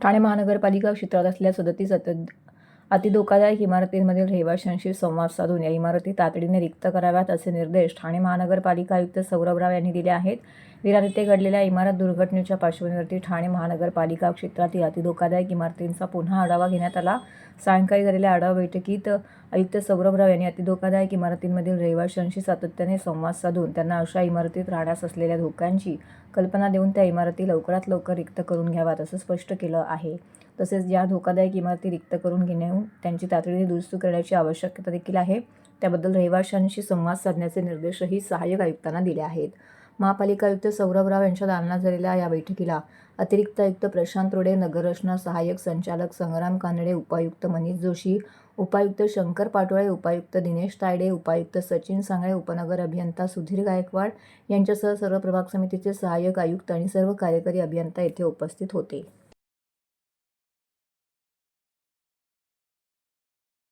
ठाणे महानगरपालिका क्षेत्रात असलेल्या 37 अतिधोकादायक इमारतींमधील रहिवाशांशी संवाद साधून या इमारती तातडीने रिक्त कराव्यात असे निर्देश ठाणे महानगरपालिका आयुक्त सौरभ राव यांनी दिले आहेत. विरार येथे घडलेल्या इमारत दुर्घटनेच्या पार्श्वभूमीवर ठाणे महानगरपालिका क्षेत्रातील अतिधोकादायक इमारतींचा पुन्हा आढावा घेण्यात आला. सायंकाळी झालेल्या आढावा बैठकीत आयुक्त सौरभ राव यांनी अतिधोकादायक इमारतींमधील रहिवाशांशी सातत्याने संवाद साधून त्यांना अशा इमारतीत राहण्यास असलेल्या धोक्यांची कल्पना देऊन त्या इमारती लवकरात लवकर रिक्त करून घ्याव्यात असं स्पष्ट केलं आहे. तसेच ज्या धोकादायक इमारती रिक्त करून घेऊन त्यांची तातडीने दुरुस्ती करण्याची आवश्यकता देखील आहे, त्याबद्दल रहिवाशांशी संवाद साधण्याचे निर्देशही सहाय्यक आयुक्तांना दिले आहेत. महापालिका आयुक्त सौरभ राव यांच्या दालनात झालेल्या या बैठकीला अतिरिक्त आयुक्त प्रशांत रोडे, नगररचना सहाय्यक संचालक संग्राम कानडे, उपायुक्त मनीष जोशी, उपायुक्त शंकर पाटोळे, उपायुक्त दिनेश तायडे, उपायुक्त सचिन सांगळे, उपनगर अभियंता सुधीर गायकवाड यांच्यासह सर्व प्रभाग समितीचे सहाय्यक आयुक्त आणि सर्व कार्यकारी अभियंता येथे उपस्थित होते.